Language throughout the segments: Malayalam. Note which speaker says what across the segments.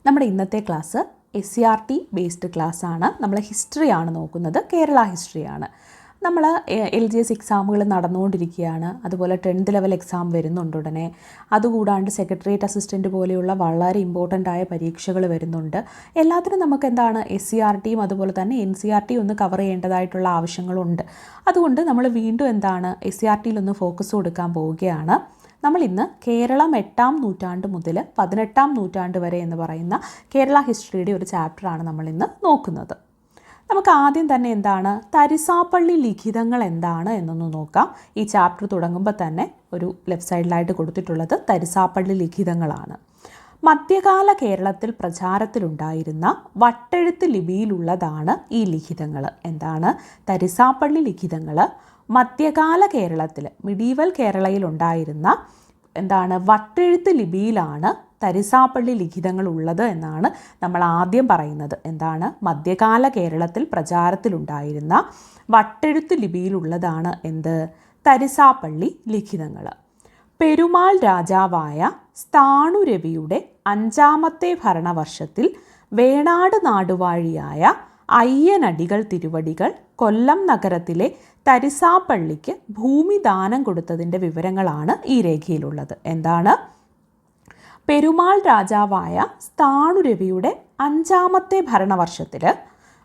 Speaker 1: നമ്മുടെ ഇന്നത്തെ ക്ലാസ് SCERT ബേസ്ഡ് ക്ലാസ്സാണ്. നമ്മൾ ഹിസ്റ്ററിയാണ് നോക്കുന്നത്, കേരള ഹിസ്റ്ററിയാണ്. നമ്മൾ LGS എക്സാമുകൾ നടന്നുകൊണ്ടിരിക്കുകയാണ്. അതുപോലെ 10th ലെവൽ എക്സാം വരുന്നുണ്ട് ഉടനെ. അതുകൂടാണ്ട് സെക്രട്ടേറിയറ്റ് അസിസ്റ്റൻറ്റ് പോലെയുള്ള വളരെ ഇമ്പോർട്ടൻ്റ് ആയ പരീക്ഷകൾ വരുന്നുണ്ട്. എല്ലാത്തിനും നമുക്ക് എന്താണ് SCERTയും അതുപോലെ തന്നെ NCERTയും ഒന്ന് കവർ ചെയ്യേണ്ടതായിട്ടുള്ള ആവശ്യങ്ങളുണ്ട്. അതുകൊണ്ട് നമ്മൾ വീണ്ടും എന്താണ് SCERTയിലൊന്ന് ഫോക്കസ് കൊടുക്കാൻ പോവുകയാണ്. നമ്മൾ ഇന്ന് കേരളം 8ാം നൂറ്റാണ്ട് മുതൽ 18ാം നൂറ്റാണ്ട് വരെ എന്ന് പറയുന്ന കേരള ഹിസ്റ്ററിയുടെ ഒരു ചാപ്റ്ററാണ് നമ്മൾ ഇന്ന് നോക്കുന്നത്. നമുക്ക് ആദ്യം തന്നെ എന്താണ് തരിസാപ്പള്ളി ലിഖിതങ്ങൾ എന്താണ് എന്നൊന്ന് നോക്കാം. ഈ ചാപ്റ്റർ തുടങ്ങുമ്പോൾ തന്നെ ഒരു ലെഫ്റ്റ് സൈഡിലായിട്ട് കൊടുത്തിട്ടുള്ളത് തരിസാപ്പള്ളി ലിഖിതങ്ങളാണ്. മധ്യകാല കേരളത്തിൽ പ്രചാരത്തിലുണ്ടായിരുന്ന വട്ടെഴുത്ത് ലിപിയിലുള്ളതാണ് ഈ ലിഖിതങ്ങൾ. എന്താണ് തരിസാപ്പള്ളി ലിഖിതങ്ങൾ? മധ്യകാല കേരളത്തിൽ മിഡീവൽ കേരളയിൽ ഉണ്ടായിരുന്ന എന്താണ് വട്ടെഴുത്ത് ലിപിയിലാണ് തരിസാപ്പള്ളി ലിഖിതങ്ങൾ ഉള്ളത് എന്നാണ് നമ്മൾ ആദ്യം പറയുന്നത്. എന്താണ് മധ്യകാല കേരളത്തിൽ പ്രചാരത്തിലുണ്ടായിരുന്ന വട്ടെഴുത്ത് ലിപിയിലുള്ളതാണ് എന്ത് തരിസാപ്പള്ളി ലിഖിതങ്ങൾ. പെരുമാൾ രാജാവായ സ്ഥാണുരവിയുടെ 5ാമത്തെ ഭരണവർഷത്തിൽ വേണാട് നാടുവാഴിയായ അയ്യനടികൾ തിരുവടികൾ കൊല്ലം നഗരത്തിലെ തരിസാപ്പള്ളിക്ക് ഭൂമി ദാനം കൊടുത്തതിൻ്റെ വിവരങ്ങളാണ് ഈ രേഖയിലുള്ളത്. എന്താണ് പെരുമാൾ രാജാവായ സ്ഥാണുരവിയുടെ 5ാമത്തെ ഭരണവർഷത്തിൽ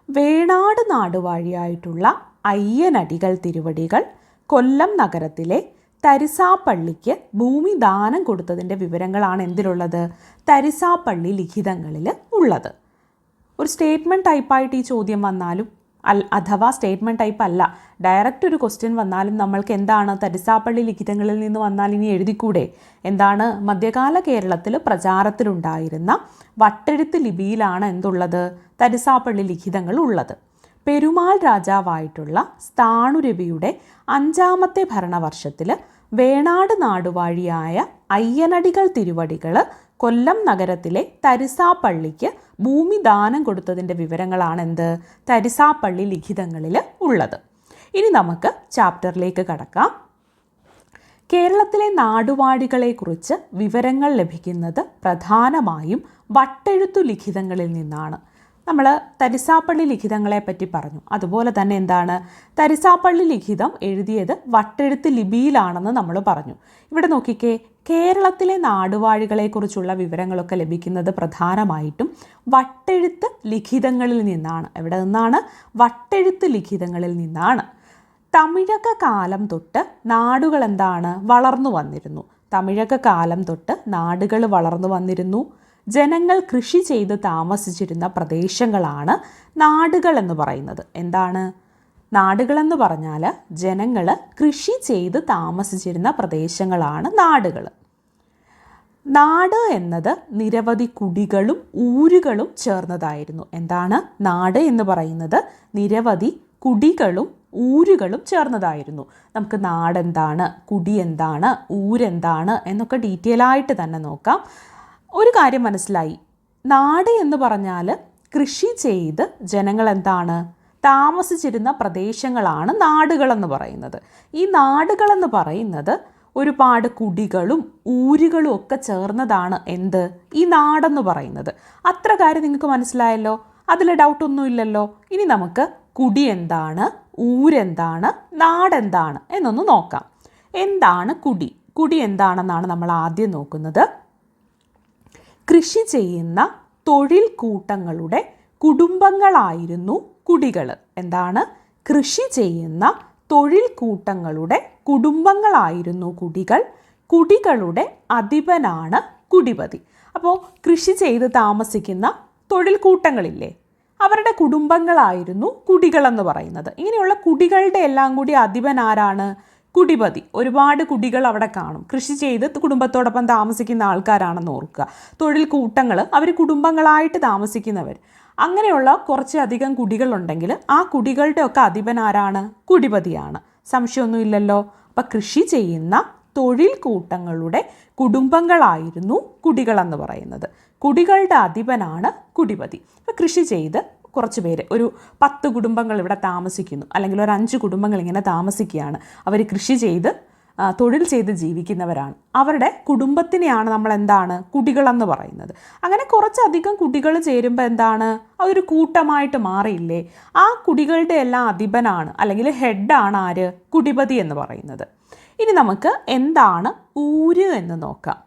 Speaker 1: വേണാട് നാടുവാഴിയായിട്ടുള്ള അയ്യനടികൾ തിരുവടികൾ കൊല്ലം നഗരത്തിലെ തരിസാപ്പള്ളിക്ക് ഭൂമി ദാനം കൊടുത്തതിൻ്റെ വിവരങ്ങളാണ് എന്തിലുള്ളത് തരിസാപ്പള്ളി ലിഖിതങ്ങളിൽ ഉള്ളത്. ഒരു സ്റ്റേറ്റ്മെൻറ്റ് ടൈപ്പായിട്ട് ഈ ചോദ്യം വന്നാലും അഥവാ സ്റ്റേറ്റ്മെൻറ്റ് ടൈപ്പ് അല്ല, ഡയറക്റ്റ് ഒരു ക്വസ്റ്റ്യൻ വന്നാലും നമ്മൾക്ക് എന്താണ് തരിസാപ്പള്ളി ലിഖിതങ്ങളിൽ നിന്ന് വന്നാൽ ഇനി എഴുതിക്കൂടെ? എന്താണ് മധ്യകാല കേരളത്തിൽ പ്രചാരത്തിലുണ്ടായിരുന്ന വട്ടെഴുത്ത് ലിപിയിലാണ് എന്തുള്ളത് തരിസാപ്പള്ളി ലിഖിതങ്ങൾ ഉള്ളത്. പെരുമാൾ രാജാവായിട്ടുള്ള സ്ഥാണുരവിയുടെ 5ാമത്തെ ഭരണവർഷത്തിൽ വേണാട് നാടുവാഴിയായ അയ്യനടികൾ തിരുവടികൾ കൊല്ലം നഗരത്തിലെ തരിസാപ്പള്ളിക്ക് ഭൂമി ദാനം കൊടുത്തതിൻ്റെ വിവരങ്ങളാണ് എന്ത് തരിസാപ്പള്ളി ലിഖിതങ്ങളിൽ ഉള്ളത്. ഇനി നമുക്ക് ചാപ്റ്ററിലേക്ക് കടക്കാം. കേരളത്തിലെ നാടുവാഴികളെക്കുറിച്ച് വിവരങ്ങൾ ലഭിക്കുന്നത് പ്രധാനമായും വട്ടെഴുത്തു ലിഖിതങ്ങളിൽ നിന്നാണ്. നമ്മൾ തരിസാപ്പള്ളി ലിഖിതങ്ങളെ പറ്റി പറഞ്ഞു. അതുപോലെ തന്നെ എന്താണ് തരിസാപ്പള്ളി ലിഖിതം എഴുതിയത് വട്ടെഴുത്ത് ലിപിയിലാണെന്ന് നമ്മൾ പറഞ്ഞു. ഇവിടെ നോക്കിക്കേ, കേരളത്തിലെ നാടുവാഴികളെക്കുറിച്ചുള്ള വിവരങ്ങളൊക്കെ ലഭിക്കുന്നത് പ്രധാനമായിട്ടും വട്ടെഴുത്ത് ലിഖിതങ്ങളിൽ നിന്നാണ്. എവിടെ നിന്നാണ്? വട്ടെഴുത്ത് ലിഖിതങ്ങളിൽ നിന്നാണ്. തമിഴക കാലം തൊട്ട് നാടുകൾ എന്താണ് വളർന്നു വന്നിരുന്നു. തമിഴക കാലം തൊട്ട് നാടുകൾ വളർന്നു വന്നിരുന്നു. ജനങ്ങൾ കൃഷി ചെയ്ത് താമസിച്ചിരുന്ന പ്രദേശങ്ങളാണ് നാടുകൾ എന്ന് പറയുന്നത്. എന്താണ് നാടുകളെന്ന് പറഞ്ഞാൽ ജനങ്ങൾ കൃഷി ചെയ്ത് താമസിച്ചിരുന്ന പ്രദേശങ്ങളാണ് നാടുകൾ. നാട് എന്നത് നിരവധി കുടികളും ഊരുകളും ചേർന്നതായിരുന്നു. എന്താണ് നാട് എന്ന് പറയുന്നത്? നിരവധി കുടികളും ഊരുകളും ചേർന്നതായിരുന്നു. നമുക്ക് നാടെന്താണ്, കുടി എന്താണ്, ഊരെന്താണ് എന്നൊക്കെ ഡീറ്റെയിൽ ആയിട്ട് തന്നെ നോക്കാം. ഒരു കാര്യം മനസ്സിലായി, നാട് എന്ന് പറഞ്ഞാൽ കൃഷി ചെയ്ത് ജനങ്ങൾ എന്താണ് താമസിച്ചിരുന്ന പ്രദേശങ്ങളാണ് നാടുകളെന്ന് പറയുന്നത്. ഈ നാടുകളെന്ന് പറയുന്നത് ഒരുപാട് കുടികളും ഊരുകളും ഒക്കെ ചേർന്നതാണ് എന്ത് ഈ നാടെന്ന് പറയുന്നത്. അത്ര കാര്യം നിങ്ങൾക്ക് മനസ്സിലായല്ലോ, അതിൽ ഡൗട്ടൊന്നുമില്ലല്ലോ. ഇനി നമുക്ക് കുടി എന്താണ്, ഊരെന്താണ്, നാടെന്താണ് എന്നൊന്ന് നോക്കാം. എന്താണ് കുടി? കുടി എന്താണെന്നാണ് നമ്മൾ ആദ്യം നോക്കുന്നത്. കൃഷി ചെയ്യുന്ന തൊഴിൽ കൂട്ടങ്ങളുടെ കുടുംബങ്ങളായിരുന്നു കുടികൾ. എന്താണ് കൃഷി ചെയ്യുന്ന തൊഴിൽ കൂട്ടങ്ങളുടെ കുടുംബങ്ങളായിരുന്നു കുടികൾ. കുടികളുടെ അധിപനാണ് കുടിപതി. അപ്പോൾ കൃഷി ചെയ്ത് താമസിക്കുന്ന തൊഴിൽ കൂട്ടങ്ങളില്ലേ, അവരുടെ കുടുംബങ്ങളായിരുന്നു കുടികളെന്ന് പറയുന്നത്. ഇങ്ങനെയുള്ള കുടികളുടെ എല്ലാം കൂടി അധിപൻ ആരാണ്? കുടിപതി. ഒരുപാട് കുടികൾ അവിടെ കാണും. കൃഷി ചെയ്ത് കുടുംബത്തോടൊപ്പം താമസിക്കുന്ന ആൾക്കാരാണെന്ന് ഓർക്കുക. തൊഴിൽ കൂട്ടങ്ങൾ അവർ കുടുംബങ്ങളായിട്ട് താമസിക്കുന്നവർ. അങ്ങനെയുള്ള കുറച്ചധികം കുടികളുണ്ടെങ്കിൽ ആ കുടികളുടെ ഒക്കെ അധിപൻ ആരാണ്? കുടിപതിയാണ്. സംശയമൊന്നുമില്ലല്ലോ. അപ്പം കൃഷി ചെയ്യുന്ന തൊഴിൽ കൂട്ടങ്ങളുടെ കുടുംബങ്ങളായിരുന്നു കുടികളെന്ന് പറയുന്നത്. കുടികളുടെ അധിപനാണ് കുടിപതി. അപ്പം കൃഷി ചെയ്ത് കുറച്ച് പേര്, ഒരു 10 കുടുംബങ്ങൾ ഇവിടെ താമസിക്കുന്നു, അല്ലെങ്കിൽ ഒരു 5 കുടുംബങ്ങൾ ഇങ്ങനെ താമസിക്കുകയാണ്. അവർ കൃഷി ചെയ്ത് തൊഴിൽ ചെയ്ത് ജീവിക്കുന്നവരാണ്. അവരുടെ കുടുംബത്തിനെയാണ് നമ്മൾ എന്താണ് കുടികളെന്ന് പറയുന്നത്. അങ്ങനെ കുറച്ചധികം കുടികൾ ചേരുമ്പോൾ എന്താണ് അതൊരു കൂട്ടമായിട്ട് മാറിയില്ലേ? ആ കുടികളുടെ എല്ലാം അധിപനാണ് അല്ലെങ്കിൽ ഹെഡാണ് ആര്? കുടിപതി എന്ന് പറയുന്നത്. ഇനി നമുക്ക് എന്താണ് ഊര് എന്ന് നോക്കാം.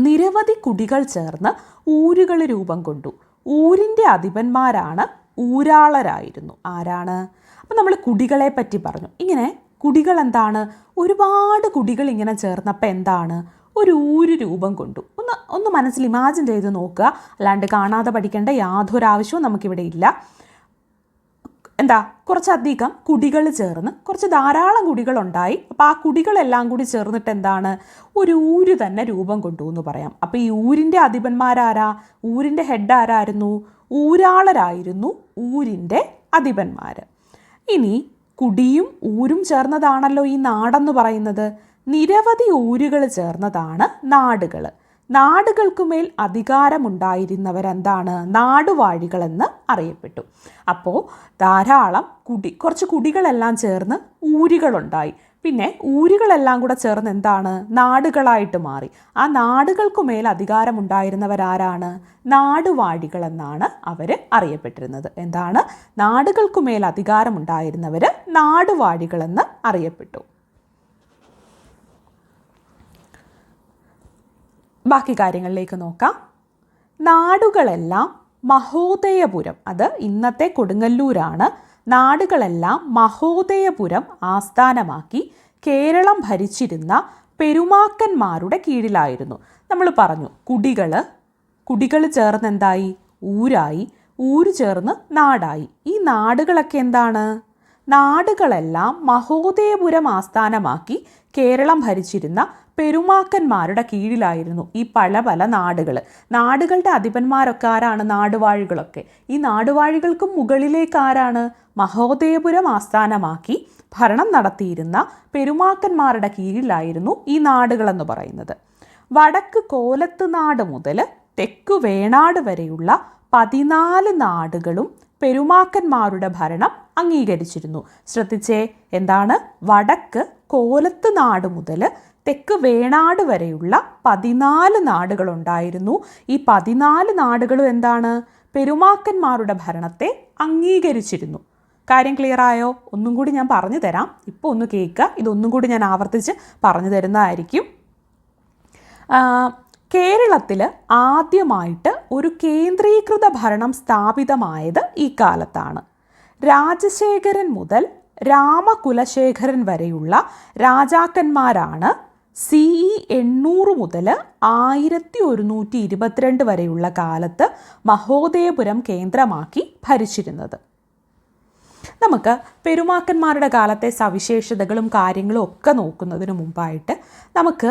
Speaker 1: നിരവധി കുടികൾ ചേർന്ന് ഊരുകൾ രൂപം കൊണ്ടു. ഊരിൻ്റെ അധിപന്മാരാണ് ഊരാളരായിരുന്നു. ആരാണ്? അപ്പം നമ്മൾ കുടികളെ പറ്റി പറഞ്ഞു. ഇങ്ങനെ കുടികൾ എന്താണ്? ഒരുപാട് കുടികൾ ഇങ്ങനെ ചേർന്നപ്പോൾ എന്താണ് ഒരു ഊര് രൂപം കൊണ്ടു. ഒന്ന് മനസ്സിൽ ഇമാജിൻ ചെയ്ത് നോക്കുക. അല്ലാണ്ട് കാണാതെ പഠിക്കേണ്ട യാതൊരാവശ്യവും നമുക്കിവിടെ ഇല്ല. കുറച്ചധികം കുടികൾ ചേർന്ന് കുറച്ച് ധാരാളം കുടികളുണ്ടായി. അപ്പോൾ ആ കുടികളെല്ലാം കൂടി ചേർന്നിട്ട് എന്താണ് ഒരു ഊര് തന്നെ രൂപം കൊണ്ടു എന്ന് പറയാം. അപ്പോൾ ഈ ഊരിൻ്റെ അധിപന്മാരാരാ? ഊരിൻ്റെ ഹെഡ് ആരായിരുന്നു? ഊരാളരായിരുന്നു ഊരിൻ്റെ അധിപന്മാർ. ഇനി കുടിയും ഊരും ചേർന്നതാണല്ലോ ഈ നാടെന്ന് പറയുന്നത്. നിരവധി ഊരുകൾ ചേർന്നതാണ് നാടുകൾ. നാടുകൾക്കുമേൽ അധികാരമുണ്ടായിരുന്നവരെന്താണ്? നാടുവാഴികളെന്ന് അറിയപ്പെട്ടു. അപ്പോൾ ധാരാളം കുറച്ച് കുടികളെല്ലാം ചേർന്ന് ഊരുകളുണ്ടായി. പിന്നെ ഊരുകളെല്ലാം കൂടെ ചേർന്ന് എന്താണ് നാടുകളായിട്ട് മാറി. ആ നാടുകൾക്കുമേൽ അധികാരമുണ്ടായിരുന്നവരാരാണ്? നാടുവാഴികളെന്നാണ് അവർ അറിയപ്പെട്ടിരുന്നത്. എന്താണ്? നാടുകൾക്കുമേൽ അധികാരമുണ്ടായിരുന്നവർ നാടുവാഴികളെന്ന് അറിയപ്പെട്ടു. ബാക്കി കാര്യങ്ങളിലേക്ക് നോക്കാം. നാടുകളെല്ലാം മഹോദയപുരം, അത് ഇന്നത്തെ കൊടുങ്ങല്ലൂരാണ്. നാടുകളെല്ലാം മഹോദയപുരം ആസ്ഥാനമാക്കി കേരളം ഭരിച്ചിരുന്ന പെരുമാക്കന്മാരുടെ കീഴിലായിരുന്നു. നമ്മൾ പറഞ്ഞു കുടികൾ ചേർന്ന് എന്തായി? ഊരായി. ഊര് ചേർന്ന് നാടായി. ഈ നാടുകളൊക്കെ എന്താണ്? നാടുകളെല്ലാം മഹോദയപുരം ആസ്ഥാനമാക്കി കേരളം ഭരിച്ചിരുന്ന പെരുമാക്കന്മാരുടെ കീഴിലായിരുന്നു ഈ പല നാടുകളുടെ അധിപന്മാരൊക്കെ ആരാണ്? നാടുവാഴികളൊക്കെ. ഈ നാടുവാഴികൾക്കും മുകളിലേക്ക് ആരാണ്? മഹോദയപുരം ആസ്ഥാനമാക്കി ഭരണം നടത്തിയിരുന്ന പെരുമാക്കന്മാരുടെ കീഴിലായിരുന്നു ഈ നാടുകളെന്ന് പറയുന്നത്. വടക്ക് കോലത്ത് നാട് മുതൽ തെക്ക് വേണാട് വരെയുള്ള 14 നാടുകളും പെരുമാക്കന്മാരുടെ ഭരണം അംഗീകരിച്ചിരുന്നു. ശ്രദ്ധിച്ചേ, എന്താണ്? വടക്ക് കോലത്ത് നാട് മുതൽ തെക്ക് വേണാട് വരെയുള്ള 14 നാടുകളുണ്ടായിരുന്നു. ഈ 14 നാടുകളും എന്താണ്? പെരുമാക്കന്മാരുടെ ഭരണത്തെ അംഗീകരിച്ചിരുന്നു. കാര്യം ക്ലിയർ ആയോ? ഒന്നും കൂടി ഞാൻ പറഞ്ഞു തരാം. ഇപ്പോൾ ഒന്ന് കേൾക്കുക. ഇതൊന്നും കൂടി ഞാൻ ആവർത്തിച്ച് പറഞ്ഞു തരുന്നതായിരിക്കും. കേരളത്തിൽ ആദ്യമായിട്ട് ഒരു കേന്ദ്രീകൃത ഭരണം സ്ഥാപിതമായത് ഈ കാലത്താണ്. രാജശേഖരൻ മുതൽ രാമകുലശേഖരൻ വരെയുള്ള രാജാക്കന്മാരാണ് CE 800 മുതൽ 1122 വരെയുള്ള കാലത്ത് മഹോദയപുരം കേന്ദ്രമാക്കി ഭരിച്ചിരുന്നത്. നമുക്ക് പെരുമാക്കന്മാരുടെ കാലത്തെ സവിശേഷതകളും കാര്യങ്ങളും ഒക്കെ നോക്കുന്നതിന് മുമ്പായിട്ട് നമുക്ക്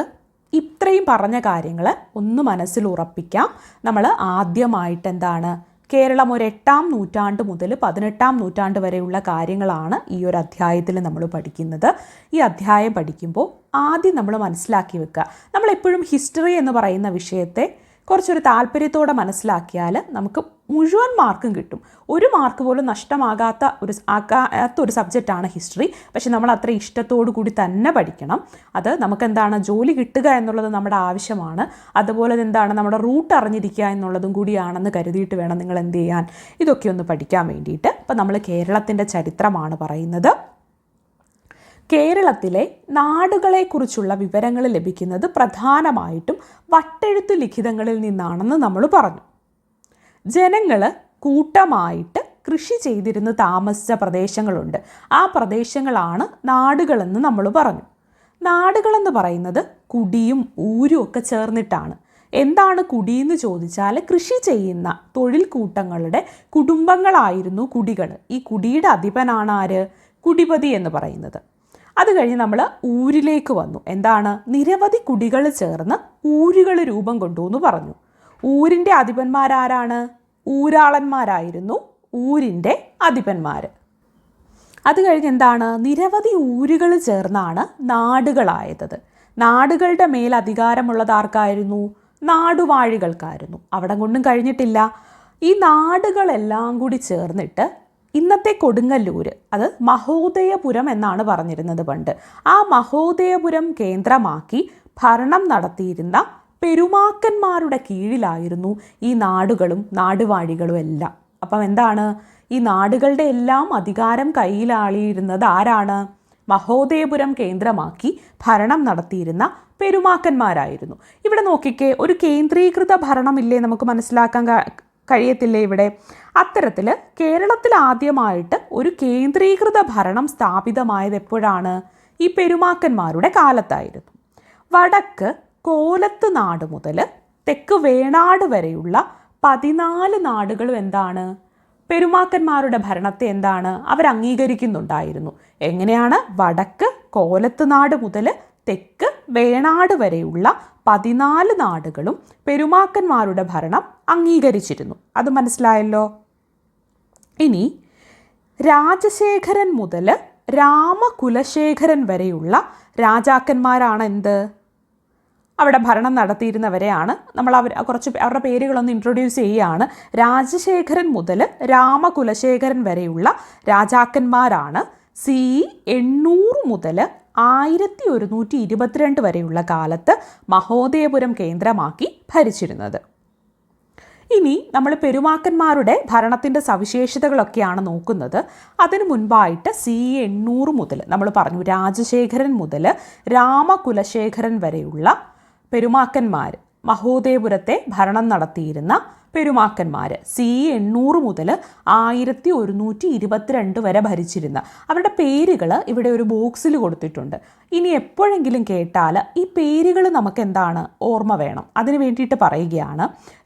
Speaker 1: ഇത്രയും പറഞ്ഞ കാര്യങ്ങൾ ഒന്ന് മനസ്സിൽ ഉറപ്പിക്കാം. നമ്മൾ ആദ്യമായിട്ട് എന്താണ് കേരളം ഒരു 8-ാം നൂറ്റാണ്ട് മുതൽ 18-ാം നൂറ്റാണ്ട് വരെയുള്ള കാര്യങ്ങളാണ് ഈ ഒരു അധ്യായത്തിൽ നമ്മൾ പഠിക്കുന്നത്. ഈ അധ്യായം പഠിക്കുമ്പോൾ ആദ്യം നമ്മൾ മനസ്സിലാക്കി വെക്കുക, നമ്മളെപ്പോഴും ഹിസ്റ്ററി എന്ന് പറയുന്ന വിഷയത്തെ കുറച്ചൊരു താല്പര്യത്തോടെ മനസ്സിലാക്കിയാൽ നമുക്ക് മുഴുവൻ മാർക്കും കിട്ടും. ഒരു മാർക്ക് പോലും നഷ്ടമാകാത്ത ഒരു സബ്ജക്റ്റാണ് ഹിസ്റ്ററി. പക്ഷെ നമ്മൾ അത്ര ഇഷ്ടത്തോടു കൂടി തന്നെ പഠിക്കണം. അത് നമുക്കെന്താണ് ജോലി കിട്ടുക എന്നുള്ളത് നമ്മുടെ ആവശ്യമാണ്. അതുപോലെ എന്താണ് നമ്മുടെ റൂട്ട് അറിഞ്ഞിരിക്കുക എന്നുള്ളതും കൂടിയാണെന്ന് കരുതിയിട്ട് വേണം നിങ്ങൾ എന്ത് ചെയ്യാൻ, ഇതൊക്കെ ഒന്ന് പഠിക്കാൻ വേണ്ടിയിട്ട്. അപ്പോൾ നമ്മൾ കേരളത്തിൻ്റെ ചരിത്രമാണ് പറയുന്നത്. കേരളത്തിലെ നാടുകളെക്കുറിച്ചുള്ള വിവരങ്ങൾ ലഭിക്കുന്നത് പ്രധാനമായിട്ടും വട്ടെഴുത്ത് ലിഖിതങ്ങളിൽ നിന്നാണെന്ന് നമ്മൾ പറഞ്ഞു. ജനങ്ങൾ കൂട്ടമായിട്ട് കൃഷി ചെയ്തിരുന്ന് താമസിച്ച പ്രദേശങ്ങളുണ്ട്. ആ പ്രദേശങ്ങളാണ് നാടുകളെന്ന് നമ്മൾ പറഞ്ഞു. നാടുകളെന്ന് പറയുന്നത് കുടിയും ഊരും ഒക്കെ ചേർന്നിട്ടാണ്. എന്താണ് കുടിയെന്ന് ചോദിച്ചാൽ കൃഷി ചെയ്യുന്ന തൊഴിൽ കൂട്ടങ്ങളുടെ കുടുംബങ്ങളായിരുന്നു കുടികൾ. ഈ കുടിയുടെ അധിപനാണ് ആര്? കുടിപതി എന്ന് പറയുന്നത്. അത് കഴിഞ്ഞ് നമ്മൾ ഊരിലേക്ക് വന്നു. എന്താണ്? നിരവധി കുടികൾ ചേർന്ന് ഊരുകൾ രൂപം കൊണ്ടു എന്ന് പറഞ്ഞു. ഊരിൻ്റെ അധിപന്മാരാരാണ്? ഊരാളന്മാരായിരുന്നു ഊരിൻ്റെ അധിപന്മാർ. അത് കഴിഞ്ഞ് എന്താണ്? നിരവധി ഊരുകൾ ചേർന്നാണ് നാടുകളായത്. നാടുകളുടെ മേൽ അധികാരമുള്ളത് ആർക്കായിരുന്നു? നാടുവാഴികൾക്കായിരുന്നു. അവിടെ കൊണ്ടും കഴിഞ്ഞിട്ടില്ല. ഈ നാടുകളെല്ലാം കൂടി ചേർന്നിട്ട് ഇന്നത്തെ കൊടുങ്ങല്ലൂർ അത് മഹോദയപുരം എന്നാണ് പറഞ്ഞിരുന്നത് പണ്ട്. ആ മഹോദയപുരം കേന്ദ്രമാക്കി ഭരണം നടത്തിയിരുന്ന പെരുമാക്കന്മാരുടെ കീഴിലായിരുന്നു ഈ നാടുകളും നാടുവാഴികളും എല്ലാം. അപ്പം എന്താണ്, ഈ നാടുകളുടെ എല്ലാം അധികാരം കയ്യിലാളിയിരുന്നത് ആരാണ്? മഹോദയപുരം കേന്ദ്രമാക്കി ഭരണം നടത്തിയിരുന്ന പെരുമാക്കന്മാരായിരുന്നു. ഇവിടെ നോക്കിക്കേ, ഒരു കേന്ദ്രീകൃത ഭരണമില്ലേ നമുക്ക് മനസ്സിലാക്കാൻ കഴിയത്തില്ലേ ഇവിടെ? അത്തരത്തിൽ കേരളത്തിൽ ആദ്യമായിട്ട് ഒരു കേന്ദ്രീകൃത ഭരണം സ്ഥാപിതമായത് എപ്പോഴാണ്? ഈ പെരുമാക്കന്മാരുടെ കാലത്തായിരുന്നു. വടക്ക് കോലത്ത് നാട് മുതൽ തെക്ക് വേണാട് വരെയുള്ള 14 നാടുകളും എന്താണ്? പെരുമാക്കന്മാരുടെ ഭരണത്തെ എന്താണ്? അവർ അംഗീകരിക്കുന്നുണ്ടായിരുന്നു. എങ്ങനെയാണ്? വടക്ക് കോലത്ത് നാട് മുതൽ തെക്ക് വേണാട് വരെയുള്ള 14 നാടുകളും പെരുമാക്കന്മാരുടെ ഭരണം അംഗീകരിച്ചിരുന്നു. അത് മനസ്സിലായല്ലോ. ഇനി രാജശേഖരൻ മുതൽ രാമകുലശേഖരൻ വരെയുള്ള രാജാക്കന്മാരാണ് എന്ത്? അവിടെ ഭരണം നടത്തിയിരുന്നവരെയാണ് നമ്മൾ അവരുടെ പേരുകളൊന്ന് ഇൻട്രൊഡ്യൂസ് ചെയ്യുകയാണ്. രാജശേഖരൻ മുതൽ രാമകുലശേഖരൻ വരെയുള്ള രാജാക്കന്മാരാണ് സി 800 മുതൽ 1122 വരെയുള്ള കാലത്ത് മഹോദയപുരം കേന്ദ്രമാക്കി ഭരിച്ചിരുന്നത്. ഇനി നമ്മൾ പെരുമാക്കന്മാരുടെ ഭരണത്തിൻ്റെ സവിശേഷതകളൊക്കെയാണ് നോക്കുന്നത്. അതിനു മുൻപായിട്ട് സി 800 മുതൽ നമ്മൾ പറഞ്ഞു രാജശേഖരൻ മുതൽ രാമകുലശേഖരൻ വരെയുള്ള പെരുമാക്കന്മാർ, മഹോദയപുരത്തെ ഭരണം നടത്തിയിരുന്ന പെരുമാക്കന്മാർ സി 800 മുതൽ 1122 വരെ ഭരിച്ചിരുന്ന അവരുടെ പേരുകൾ ഇവിടെ ഒരു ബോക്സിൽ കൊടുത്തിട്ടുണ്ട്. ഇനി എപ്പോഴെങ്കിലും കേട്ടാൽ ഈ പേരുകൾ നമുക്ക് എന്താണ് ഓർമ്മ വേണം. അതിന് വേണ്ടിയിട്ട് പറയുകയാണ്.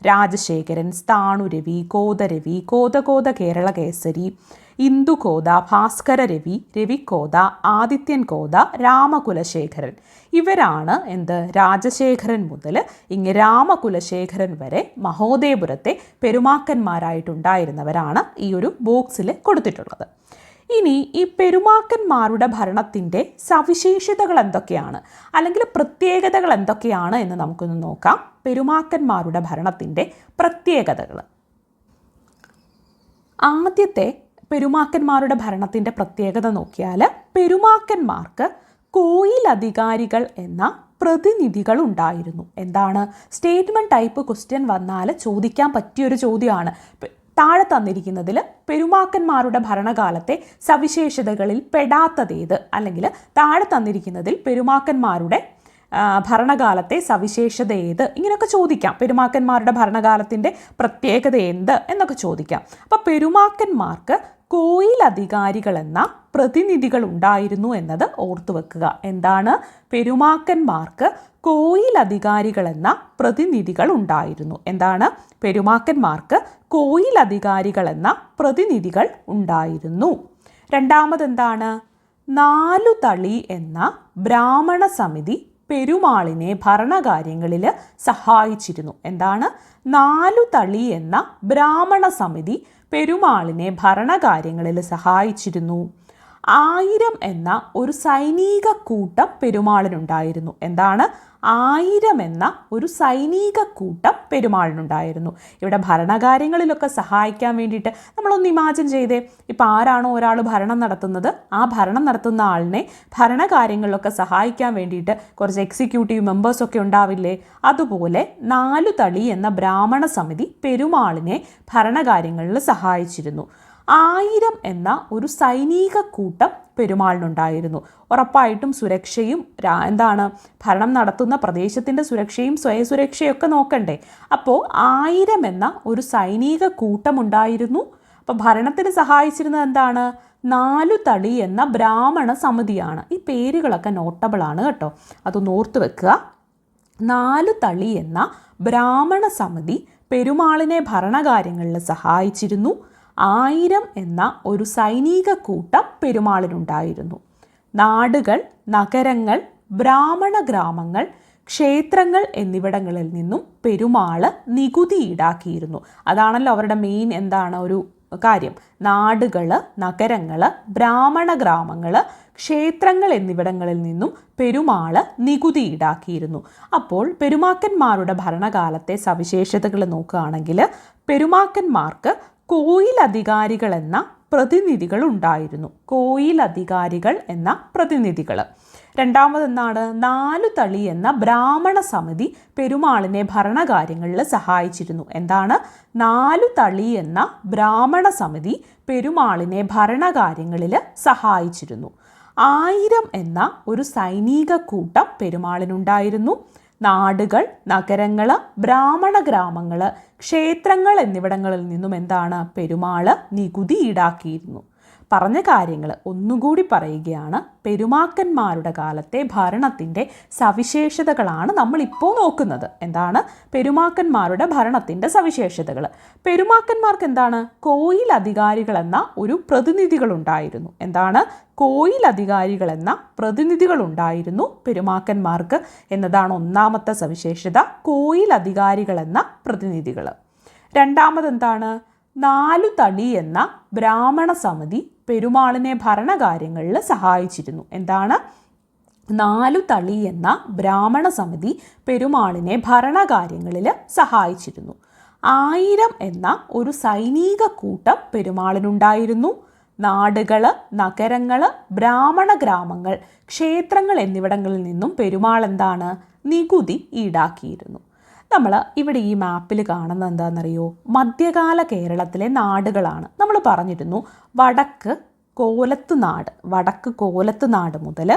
Speaker 1: രാജശേഖരൻ, സ്ഥാണുരവി, കോതരവി, കോതകോത കേരള കേസരി, ഇന്ദുകോത, ഭാസ്കര രവി, രവികോത, ആദിത്യൻ കോത, രാമകുലശേഖരൻ. ഇവരാണ് എന്ത്? രാജശേഖരൻ മുതൽ ഇങ്ങ് രാമകുലശേഖരൻ വരെ മഹോദയപുരത്തെ പെരുമാക്കന്മാരായിട്ടുണ്ടായിരുന്നവരാണ് ഈ ഒരു ബോക്സിൽ കൊടുത്തിട്ടുള്ളത്. ഇനി ഈ പെരുമാക്കന്മാരുടെ ഭരണത്തിൻ്റെ സവിശേഷതകൾ എന്തൊക്കെയാണ്, അല്ലെങ്കിൽ പ്രത്യേകതകൾ എന്തൊക്കെയാണ് എന്ന് നമുക്കൊന്ന് നോക്കാം. പെരുമാക്കന്മാരുടെ ഭരണത്തിൻ്റെ പ്രത്യേകതകൾ. ആദ്യത്തെ പെരുമാക്കന്മാരുടെ ഭരണത്തിൻ്റെ പ്രത്യേകത നോക്കിയാൽ, പെരുമാക്കന്മാർക്ക് കോയിലധികാരികൾ എന്ന പ്രതിനിധികൾ ഉണ്ടായിരുന്നു. എന്താണ്? സ്റ്റേറ്റ്മെൻറ്റ് ടൈപ്പ് ക്വസ്റ്റ്യൻ വന്നാൽ ചോദിക്കാൻ പറ്റിയൊരു ചോദ്യമാണ്. താഴെ തന്നിരിക്കുന്നതിൽ പെരുമാക്കന്മാരുടെ ഭരണകാലത്തെ സവിശേഷതകളിൽ പെടാത്തതേത്, അല്ലെങ്കിൽ താഴെ തന്നിരിക്കുന്നതിൽ പെരുമാക്കന്മാരുടെ ഭരണകാലത്തെ സവിശേഷത ഏത്, ഇങ്ങനെയൊക്കെ ചോദിക്കാം. പെരുമാക്കന്മാരുടെ ഭരണകാലത്തിൻ്റെ പ്രത്യേകത എന്ത് എന്നൊക്കെ ചോദിക്കാം. അപ്പോൾ പെരുമാക്കന്മാർക്ക് കോയിലധികാരികൾ എന്ന പ്രതിനിധികൾ ഉണ്ടായിരുന്നു എന്നത് ഓർത്തു വെക്കുക. എന്താണ്? പെരുമാക്കന്മാർക്ക് കോയിലധികാരികൾ എന്ന പ്രതിനിധികൾ ഉണ്ടായിരുന്നു. എന്താണ്? പെരുമാക്കന്മാർക്ക് കോയിലധികാരികൾ എന്ന പ്രതിനിധികൾ ഉണ്ടായിരുന്നു. രണ്ടാമതെന്താണ്? 4 തളി എന്ന ബ്രാഹ്മണ സമിതി പെരുമാളിനെ ഭരണകാര്യങ്ങളിൽ സഹായിച്ചിരുന്നു. എന്താണ്? 4 തളി എന്ന ബ്രാഹ്മണ സമിതി പെരുമാളിനെ ഭരണകാര്യങ്ങളിൽ സഹായിച്ചിരുന്നു. 1000 എന്ന ഒരു സൈനിക കൂട്ടം പെരുമാളിനുണ്ടായിരുന്നു. എന്താണ്? 1000 എന്ന ഒരു സൈനിക കൂട്ടം പെരുമാളിനുണ്ടായിരുന്നു. ഇവിടെ ഭരണകാര്യങ്ങളിലൊക്കെ സഹായിക്കാൻ വേണ്ടിയിട്ട് നമ്മളൊന്ന് ഇമാജിൻ ചെയ്തേ. ഇപ്പം ആരാണോ ഒരാൾ ഭരണം നടത്തുന്നത്, ആ ഭരണം നടത്തുന്ന ആളിനെ ഭരണകാര്യങ്ങളിലൊക്കെ സഹായിക്കാൻ വേണ്ടിയിട്ട് കുറച്ച് എക്സിക്യൂട്ടീവ് മെമ്പേഴ്സൊക്കെ ഉണ്ടാവില്ലേ? അതുപോലെ 4 തളി എന്ന ബ്രാഹ്മണ സമിതി പെരുമാളിനെ ഭരണകാര്യങ്ങളിൽ സഹായിച്ചിരുന്നു. 1000 എന്ന ഒരു സൈനിക കൂട്ടം പെരുമാളിനുണ്ടായിരുന്നു. ഉറപ്പായിട്ടും സുരക്ഷയും എന്താണ് ഭരണം നടത്തുന്ന പ്രദേശത്തിൻ്റെ സുരക്ഷയും സ്വയം സുരക്ഷയൊക്കെ നോക്കണ്ടേ. അപ്പോൾ 1000 എന്ന ഒരു സൈനിക കൂട്ടമുണ്ടായിരുന്നു. അപ്പോൾ ഭരണത്തിന് സഹായിച്ചിരുന്നത് എന്താണ്? 4 തളി എന്ന ബ്രാഹ്മണ സമിതിയാണ്. ഈ പേരുകളൊക്കെ നോട്ടബിളാണ് കേട്ടോ, അതൊന്ന് ഓർത്ത് വെക്കുക. 4 തളി എന്ന ബ്രാഹ്മണ സമിതി പെരുമാളിനെ ഭരണകാര്യങ്ങളിൽ സഹായിച്ചിരുന്നു. 1000 എന്ന ഒരു സൈനിക കൂട്ടം പെരുമാളിനുണ്ടായിരുന്നു. നാടുകൾ, നഗരങ്ങൾ, ബ്രാഹ്മണ ഗ്രാമങ്ങൾ, ക്ഷേത്രങ്ങൾ എന്നിവിടങ്ങളിൽ നിന്നും പെരുമാൾ നികുതി ഈടാക്കിയിരുന്നു. അതാണല്ലോ അവരുടെ മെയിൻ എന്താണ് ഒരു കാര്യം. നാടുകൾ, നഗരങ്ങൾ, ബ്രാഹ്മണ ഗ്രാമങ്ങൾ, ക്ഷേത്രങ്ങൾ എന്നിവിടങ്ങളിൽ നിന്നും പെരുമാൾ നികുതി ഈടാക്കിയിരുന്നു. അപ്പോൾ പെരുമാക്കന്മാരുടെ ഭരണകാലത്തെ സവിശേഷതകൾ നോക്കുകയാണെങ്കിൽ, പെരുമാക്കന്മാർക്ക് കോയിലധികാരികൾ എന്ന പ്രതിനിധികൾ ഉണ്ടായിരുന്നു. കോയിലധികാരികൾ എന്ന പ്രതിനിധികൾ. രണ്ടാമത് എന്താണ്? 4 തളി എന്ന ബ്രാഹ്മണ സമിതി പെരുമാളിനെ ഭരണകാര്യങ്ങളിൽ സഹായിച്ചിരുന്നു. എന്താണ്? 4 തളി എന്ന ബ്രാഹ്മണ സമിതി പെരുമാളിനെ ഭരണകാര്യങ്ങളിൽ സഹായിച്ചിരുന്നു. 1000 എന്ന ഒരു സൈനിക കൂട്ടം പെരുമാളിനുണ്ടായിരുന്നു. നാടുകൾ, നഗരങ്ങൾ, ബ്രാഹ്മണ ഗ്രാമങ്ങൾ, ക്ഷേത്രങ്ങൾ എന്നിവിടങ്ങളിൽ നിന്നും എന്താണ്? പെരുമാള് നികുതി ഈടാക്കിയിരുന്നു. പറഞ്ഞ കാര്യങ്ങൾ ഒന്നുകൂടി പറയുകയാണ്. പെരുമാക്കന്മാരുടെ കാലത്തെ ഭരണത്തിൻ്റെ സവിശേഷതകളാണ് നമ്മളിപ്പോൾ നോക്കുന്നത്. എന്താണ് പെരുമാക്കന്മാരുടെ ഭരണത്തിൻ്റെ സവിശേഷതകൾ? പെരുമാക്കന്മാർക്ക് എന്താണ്? കോയിൽ അധികാരികൾ എന്ന ഒരു പ്രതിനിധികളുണ്ടായിരുന്നു. എന്താണ്? കോയിൽ അധികാരികൾ എന്ന പ്രതിനിധികളുണ്ടായിരുന്നു പെരുമാക്കന്മാർക്ക് എന്നതാണ് ഒന്നാമത്തെ സവിശേഷത. കോയിൽ അധികാരികൾ എന്ന പ്രതിനിധികൾ. രണ്ടാമത് എന്താണ്? 4 തളി എന്ന ബ്രാഹ്മണ സമിതി പെരുമാളിനെ ഭരണകാര്യങ്ങളിൽ സഹായിച്ചിരുന്നു. എന്താണ്? 4 തളി എന്ന ബ്രാഹ്മണ സമിതി പെരുമാളിനെ ഭരണകാര്യങ്ങളിൽ സഹായിച്ചിരുന്നു. 1000 എന്ന ഒരു സൈനിക കൂട്ടം പെരുമാളിനുണ്ടായിരുന്നു. നാടുകൾ, നഗരങ്ങൾ, ബ്രാഹ്മണ ഗ്രാമങ്ങൾ, ക്ഷേത്രങ്ങൾ എന്നിവിടങ്ങളിൽ നിന്നും പെരുമാൾ എന്താണ്? നികുതി ഈടാക്കിയിരുന്നു. നമ്മൾ ഇവിടെ ഈ മാപ്പിൽ കാണുന്നത് എന്താണെന്നറിയോ? മധ്യകാല കേരളത്തിലെ നാടുകളാണ്. നമ്മൾ പറഞ്ഞിരുന്നു വടക്ക് കോലത്ത് നാട് മുതൽ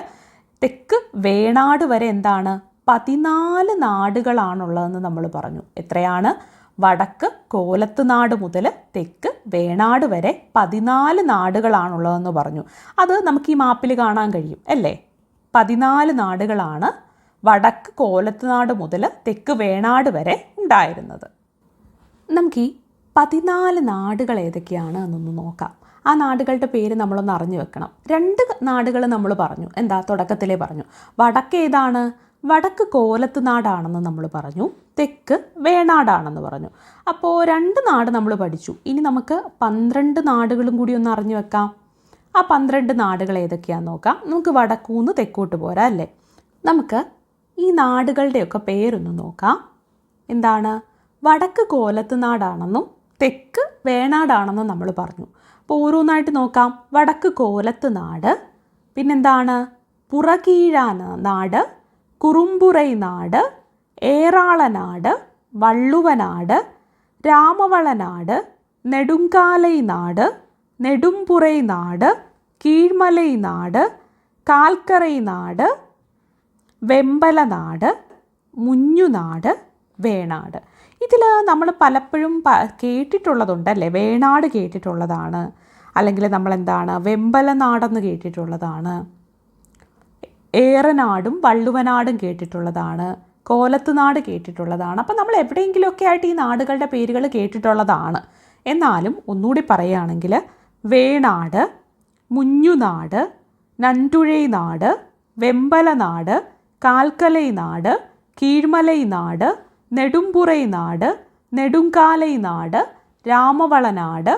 Speaker 1: തെക്ക് വേണാട് വരെ എന്താണ്? 14 നാടുകളാണുള്ളതെന്ന് നമ്മൾ പറഞ്ഞു. എത്രയാണ്? വടക്ക് കോലത്ത് നാട് മുതൽ തെക്ക് വേണാട് വരെ 14 നാടുകളാണുള്ളതെന്ന് പറഞ്ഞു. അത് നമുക്ക് ഈ മാപ്പിൽ കാണാൻ കഴിയും അല്ലേ? 14 നാടുകളാണ് വടക്ക് കോലത്തുനാട് മുതൽ തെക്ക് വേണാട് വരെ ഉണ്ടായിരുന്നത്. നമുക്ക് ഈ 14 നാടുകൾ ഏതൊക്കെയാണ് എന്നൊന്ന് നോക്കാം. ആ നാടുകളുടെ പേര് നമ്മളൊന്ന് അറിഞ്ഞു വെക്കണം. 2 നാടുകൾ നമ്മൾ പറഞ്ഞു. എന്താ? തുടക്കത്തിലേ പറഞ്ഞു. വടക്ക് ഏതാണ്? വടക്ക് കോലത്തുനാടാണെന്ന് നമ്മൾ പറഞ്ഞു. തെക്ക് വേണാടാണെന്ന് പറഞ്ഞു. അപ്പോൾ 2 നാട് നമ്മൾ പഠിച്ചു. ഇനി നമുക്ക് 12 നാടുകളും കൂടി ഒന്ന് അറിഞ്ഞു വെക്കാം. ആ 12 നാടുകൾ ഏതൊക്കെയാണെന്ന് നോക്കാം. നമുക്ക് വടക്കൂന്ന് തെക്കോട്ട് പോരാ അല്ലേ? നമുക്ക് ഈ നാടുകളുടെയൊക്കെ പേരൊന്ന് നോക്കാം. എന്താണ്? വടക്ക് കോലത്തുനാടാണെന്നും തെക്ക് വേണാടാണെന്നും നമ്മൾ പറഞ്ഞു. അപ്പോൾ ഓരോന്നായിട്ട് നോക്കാം. വടക്ക് കോലത്തുനാട്, പിന്നെന്താണ്? പുറകീഴാനാട്, കുറുമ്പുറൈ നാട്, ഏറാളനാട്, വള്ളുവനാട്, രാമവളനാട്, നെടുങ്കാലൈ നാട്, നെടുമ്പുറൈ നാട്, കീഴ്മലൈ നാട്, കാൽക്കരൈ നാട്, വെമ്പലനാട്, മുഞ്ഞുനാട്, വേണാട്. ഇതിൽ നമ്മൾ പലപ്പോഴും കേട്ടിട്ടുള്ളതുണ്ടല്ലേ? വേണാട് കേട്ടിട്ടുള്ളതാണ്, അല്ലെങ്കിൽ നമ്മളെന്താണ് വെമ്പലനാടെന്ന് കേട്ടിട്ടുള്ളതാണ്, ഏറനാടും വള്ളുവനാടും കേട്ടിട്ടുള്ളതാണ്, കോലത്തുനാട് കേട്ടിട്ടുള്ളതാണ്. അപ്പം നമ്മൾ എവിടെയെങ്കിലുമൊക്കെ ആയിട്ട് ഈ നാടുകളുടെ പേരുകൾ കേട്ടിട്ടുള്ളതാണ്. എന്നാലും ഒന്നുകൂടി പറയുകയാണെങ്കിൽ വേണാട്, മുഞ്ഞുനാട്, നൻറ്റുഴൈ നാട്, വെമ്പലനാട്, കാൽക്കലൈ നാട്, കീഴ്മലൈ നാട്, നെടുമ്പുറൈ നാട്, നെടുങ്കാലൈ നാട്, രാമവളനാട്,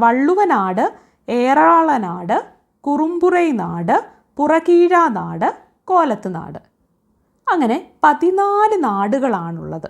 Speaker 1: വള്ളുവനാട്, ഏറാളനാട്, കുറുമ്പുറൈ നാട്, പുറകീഴാനാട്, കോലത്തുനാട്. അങ്ങനെ 14 നാടുകളാണുള്ളത്.